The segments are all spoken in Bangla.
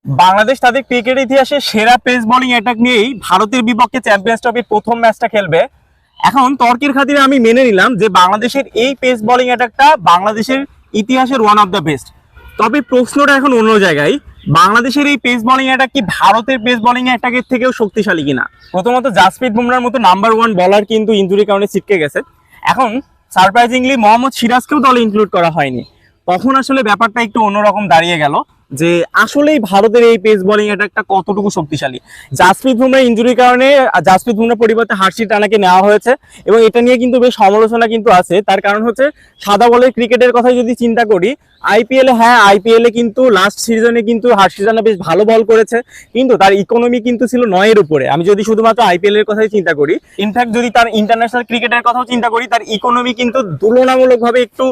বাংলাদেশ তাদের ক্রিকেট ইতিহাসে সেরা পেস বোলিং অ্যাটাক নিয়েই ভারতের বিপক্ষে চ্যাম্পিয়ন্স ট্রফির প্রথম ম্যাচটা খেলবে। এখন তর্কের খাতিরে আমি মেনে নিলাম যে বাংলাদেশের এই পেস বোলিং অ্যাটাকটা বাংলাদেশের ইতিহাসের ওয়ান অফ দ্য বেস্ট। তবে প্রশ্নটা এখন অন্য জায়গায়, বাংলাদেশের এই পেস বোলিং অ্যাটাক কি ভারতের পেস বোলিং অ্যাটাকের থেকেও শক্তিশালী কিনা? প্রথমত জাসপ্রীত বুমরার মতো নাম্বার ওয়ান বলার কিন্তু ইনজুরির কারণে ছিটকে গেছে। এখন সারপ্রাইজিংলি মোহাম্মদ সিরাজকেও দলে ইনক্লুড করা হয়নি। তখন আসলে ব্যাপারটা একটু অন্যরকম দাঁড়িয়ে গেল যে আসলেই ভারতের এই পেস বোলিং অ্যাটাকটা কতটুকু শক্তিশালী। জাসপ্রীত বুমরার ইনজুরির কারণে জাসপ্রীত বুমরার পরিবর্তে হার্ষিত রানাকে নেওয়া হয়েছে এবং এটা নিয়ে কিন্তু বেশ সমালোচনা কিন্তু আছে। তার কারণ হচ্ছে সাদা বলের ক্রিকেটের কথা যদি চিন্তা করি, আইপিএলে কিন্তু লাস্ট সিজনে কিন্তু হার্ষিত রানা বেশ ভালো বল করেছে, কিন্তু তার ইকোনমি কিন্তু ছিল 9-এর উপরে। আমি যদি শুধুমাত্র আইপিএল এর কথাই চিন্তা করি, ইনফ্যাক্ট যদি তার ইন্টারন্যাশনাল ক্রিকেটের কথাও চিন্তা করি, তার ইকোনমি কিন্তু তুলনামূলকভাবে একটু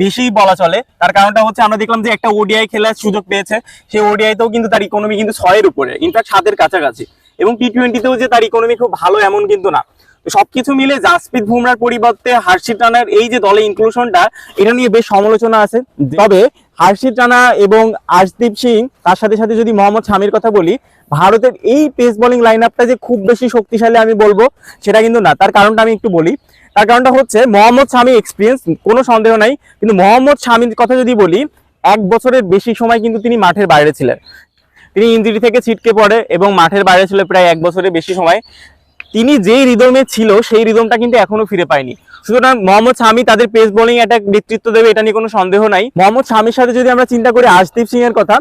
বেশি বলা চলে। তার কারণটা হচ্ছে আমরা দেখলাম যে একটা ওডিআই খেলার সুযোগ পেয়েছে, সেই ওডিআইতেও কিন্তু তার ইকোনমি কিন্তু 6-এর উপরে, ইনফ্যাক্ট 7-এর কাছাকাছি। এবং টি20তেও যে তার ইকোনমি খুব ভালো এমন কিন্তু না। সবকিছু মিলে জাসপ্রীত বুমরার পরিবর্তে হার্ষিত রানার এই যে দলে ইনক্লুশনটা, এটা নিয়ে বেশ সমালোচনা আছে। তবে হার্ষিত রানা এবং আর্শদীপ সিং, তার সাথে সাথে যদি মোহাম্মদ শামির কথা বলি, ভারতের এই পেস বোলিং লাইন আপটা যে খুব বেশি শক্তিশালী আমি বলবো সেটা কিন্তু না। তার কারণটা আমি একটু বলি। তার কারণটা হচ্ছে মোহাম্মদ শামি এক্সপিরিয়েন্স, কোনো সন্দেহ নাই, কিন্তু মোহাম্মদ শামির কথা যদি বলি, 1 বছরের বেশি সময় কিন্তু তিনি মাঠের বাইরে ছিলেন। তিনি ইনজুরি থেকে ছিটকে পড়ে এবং মাঠের বাইরে ছিল প্রায় 1 বছরের বেশি সময়। তিনি যেই রিদমে ছিল সেই রিদমটা কিন্তু এখনো ফিরে পায়নি। সুতরাং মোহাম্মদ শামি তাদের পেস বোলিং অ্যাটাক নেতৃত্ব দেবে, এটা নিয়ে কোনো সন্দেহ নাই। মোহাম্মদ শামির সাথে যদি আমরা চিন্তা করি আর্শদীপ সিং এর কথা,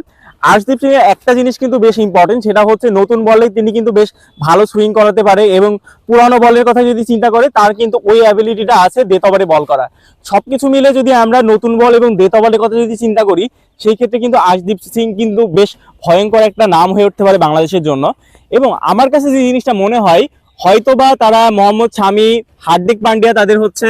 আর্শদীপ সিং এর একটা জিনিস কিন্তু বেশ ইম্পর্টেন্ট, সেটা হচ্ছে নতুন বলে তিনি কিন্তু বেশ ভালো সুইং করাতে পারে এবং পুরানো বলের কথা যদি চিন্তা করে, তার কিন্তু ওই অ্যাবিলিটিটা আছে ডেথ ওভারে বল করা। সবকিছু মিলে যদি আমরা নতুন বল এবং ডেথ ওভারের কথা যদি চিন্তা করি, সেই ক্ষেত্রে কিন্তু আর্শদীপ সিং কিন্তু বেশ ভয়ঙ্কর একটা নাম হয়ে উঠতে পারে বাংলাদেশের জন্য। এবং আমার কাছে যে জিনিসটা মনে হয়, হয়তোবা তারা মোহাম্মদ শামি, হার্দিক পান্ডিয়া তাদের হচ্ছে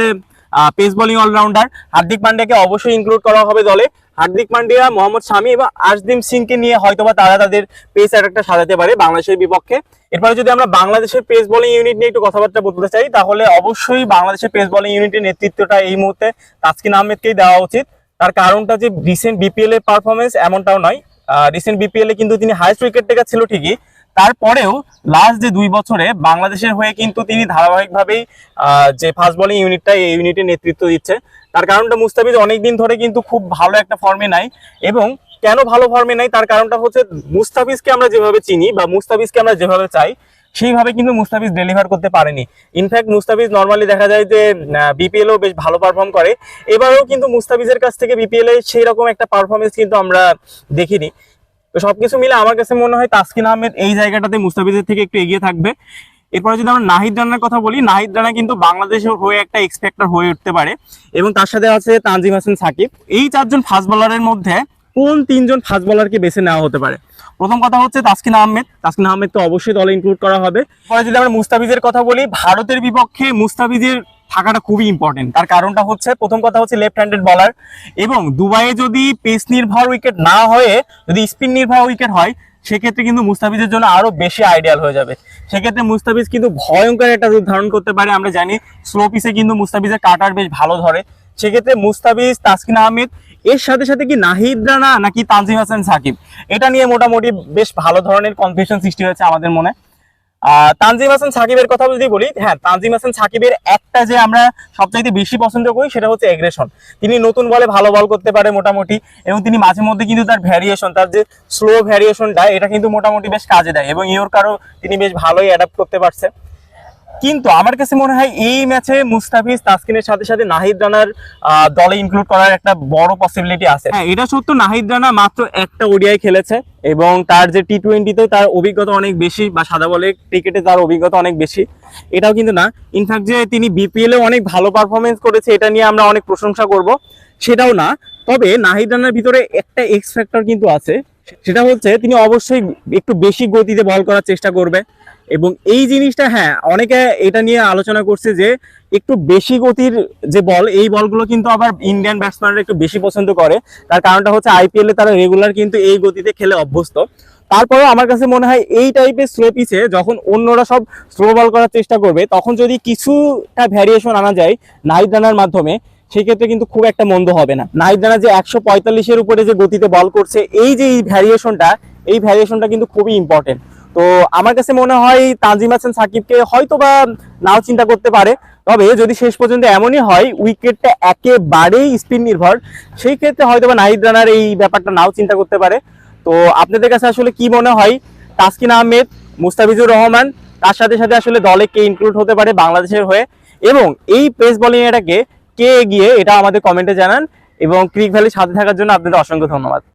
পেস বোলিং অলরাউন্ডার, হার্দিক পান্ডিয়াকে অবশ্যই ইনক্লুড করা হবে দলে। হার্দিক পান্ডিয়া, মোহাম্মদ শামি এবং আর্শদীপ সিংকে নিয়ে হয়তোবা তারা তাদের পেস অ্যাটাকটা সাজাতে পারে বাংলাদেশের বিপক্ষে। এরপরে যদি আমরা বাংলাদেশের পেস বোলিং ইউনিট নিয়ে একটু কথাবার্তা বলতে চাই, তাহলে অবশ্যই বাংলাদেশের পেস বোলিং ইউনিটের নেতৃত্বটা এই মুহূর্তে তাসকিন আহমেদকেই দেওয়া উচিত। তার কারণটা যে রিসেন্ট বিপিএল এর পারফরমেন্স এমনটাও নয়। রিসেন্ট বিপিএল এ কিন্তু তিনি হাইয়েস্ট উইকেট টেকার ছিল ঠিকই, তারপরেও লাস্ট যে 2 বছরে বাংলাদেশের হয়ে কিন্তু তিনি ধারাবাহিকভাবেই যে ফাস্ট বোলিং ইউনিটটা, এই ইউনিটের নেতৃত্ব দিচ্ছে। তার কারণটা মুস্তাফিজ অনেকদিন ধরে কিন্তু খুব ভালো একটা ফর্মে নাই। এবং কেন ভালো ফর্মে নাই, তার কারণটা হচ্ছে মুস্তাফিজকে আমরা যেভাবে চিনি বা মুস্তাফিজকে আমরা যেভাবে চাই, সেইভাবে কিন্তু মুস্তাফিজ ডেলিভার করতে পারেনি। ইনফ্যাক্ট মুস্তাফিজ নর্মালি দেখা যায় যে বিপিএলও বেশ ভালো পারফর্ম করে, এবারেও কিন্তু মুস্তাফিজের কাছ থেকে বিপিএল এ সেই রকম একটা পারফরমেন্স কিন্তু আমরা দেখিনি। তো সবকিছু মিলে আমার কাছে মনে হয় তাসকিন আহমেদ এই জায়গাটাতে মুস্তাফিজের থেকে একটু এগিয়ে থাকবে। এরপরে যদি আমরা নাহিদ রানার কথা বলি, নাহিদ রানা কিন্তু বাংলাদেশের হয়ে একটা এক্সপেক্টার হয়ে উঠতে পারে এবং তার সাথে আছে তানজিম হাসান সাকিব। এই 4 জন ফাস্ট বোলারের মধ্যে কোন 3 জন ফাস্ট বোলারকে বেছে নেওয়া হতে পারে? প্রথম কথা হচ্ছে তাসকিন আহমেদ তো অবশ্যই দলে ইনক্লুড করা হবে। পরে যদি আমরা মুস্তাফিজের কথা বলি, ভারতের বিপক্ষে মুস্তাফিজের থাকাটা খুবই ইম্পর্টেন্ট। তার কারণটা হচ্ছে, প্রথম কথা হচ্ছে লেফট হ্যান্ডেড বলার, এবং দুবাইয়ে যদি পেস নির্ভর উইকেট না হয়ে যদি স্পিন নির্ভর উইকেট হয়, সেক্ষেত্রে কিন্তু মুস্তাফিজের জন্য আরো বেশি আইডিয়াল হয়ে যাবে। সেক্ষেত্রে মুস্তাফিজ কিন্তু ভয়ঙ্কর একটা রূপ ধারণ করতে পারে। আমরা জানি স্লো পিসে কিন্তু মুস্তাফিজের কাটার বেশ ভালো ধরে। সেক্ষেত্রে মুস্তাফিজ, তাসকিন আহমেদ, এর সাথে সাথে কি নাহিদ রানা নাকি তানজিম হাসান সাকিব, এটা নিয়ে মোটামুটি বেশ ভালো ধরনের কনফিউশন সৃষ্টি হয়েছে আমাদের মনে। তানজিম হাসান সাকিবের কথা যদি বলি, হ্যাঁ, তানজিম হাসান সাকিবের একটা যে আমরা সবচাইতে বেশি পছন্দ করি সেটা হচ্ছে এগ্রেশন। তিনি নতুন বলে ভালো বল করতে পারে মোটামুটি, এবং তিনি মাঝে মধ্যে কিন্তু তার ভ্যারিয়েশন, তার যে স্লো ভ্যারিয়েশনটা, এটা কিন্তু মোটামুটি বেশ কাজে দেয় এবং ইয়র্কারও তিনি বেশ ভালোই অ্যাডাপ্ট করতে পারছে। কিন্তু আমার কাছে মনে হয় এই ম্যাচে মুস্তাফিজ, তাসকিনের সাথে সাথে নাহিদ রানার দলে ইনক্লুড করার একটা বড় পসিবিলিটি আছে। হ্যাঁ, এটা সত্য, নাহিদ রানা মাত্র একটা ওডিআই খেলেছে এবং তার যে টি20তে তার অভিজ্ঞতা অনেক বেশি, বা সাদা বলে ক্রিকেটে তার অভিজ্ঞতা অনেক বেশি, এটাও কিন্তু না। ইনফ্যাক্ট যে তিনি বিপিএলে অনেক ভালো পারফরমেন্স করেছে, এটা নিয়ে আমরা অনেক প্রশংসা করব, সেটাও না। তবে নাহিদ রানার ভিতরে একটা এক্স ফ্যাক্টর কিন্তু আছে, সেটা হচ্ছে তিনি অবশ্যই একটু বেশি গতিতে বল করার চেষ্টা করবে। এবং এই জিনিসটা, হ্যাঁ, অনেকে এটা নিয়ে আলোচনা করছে যে একটু বেশি গতির যে বল, এই বলগুলো কিন্তু আবার ইন্ডিয়ান ব্যাটসম্যানরা একটু বেশি পছন্দ করে। তার কারণটা হচ্ছে আইপিএল এ তারা রেগুলার কিন্তু এই গতিতে খেলে অভ্যস্ত। তারপরেও আমার কাছে মনে হয় এই টাইপের স্লো পিচে যখন অন্যরা সব স্লো বল করার চেষ্টা করবে, তখন যদি কিছুটা ভ্যারিয়েশন আনা যায় নাহিদ রানার মাধ্যমে, সেক্ষেত্রে কিন্তু খুব একটা মন্দ হবে না। নাহিদ রানা যে 145-এর উপরে যে গতিতে বল করছে, এই যে ভ্যারিয়েশনটা, এই ভ্যারিয়েশনটা কিন্তু খুবই ইম্পর্টেন্ট। তো আমার কাছে মনে হয় তানজিম হাসান সাকিবকে হয়তো বা নাও চিন্তা করতে পারে, তবে যদি শেষ পর্যন্ত এমনই হয় উইকেটটা একেবারেই স্পিন নির্ভর, সেই ক্ষেত্রে হয়তো বা নাহিদ রানার এই ব্যাপারটা নাও চিন্তা করতে পারে। তো আপনাদের কাছে আসলে কি মনে হয়, তাসকিন আহমেদ, মুস্তাফিজুর রহমান, তার সাথে সাথে আসলে দলে কে ইনক্লুড হতে পারে বাংলাদেশের হয়ে, এবং এই পেস বোলিং এটাকে কে এগিয়ে, এটা আমাদের কমেন্টে জানান। এবং ক্রিক ভ্যালির সাথে থাকার জন্য আপনাদের অসংখ্য ধন্যবাদ।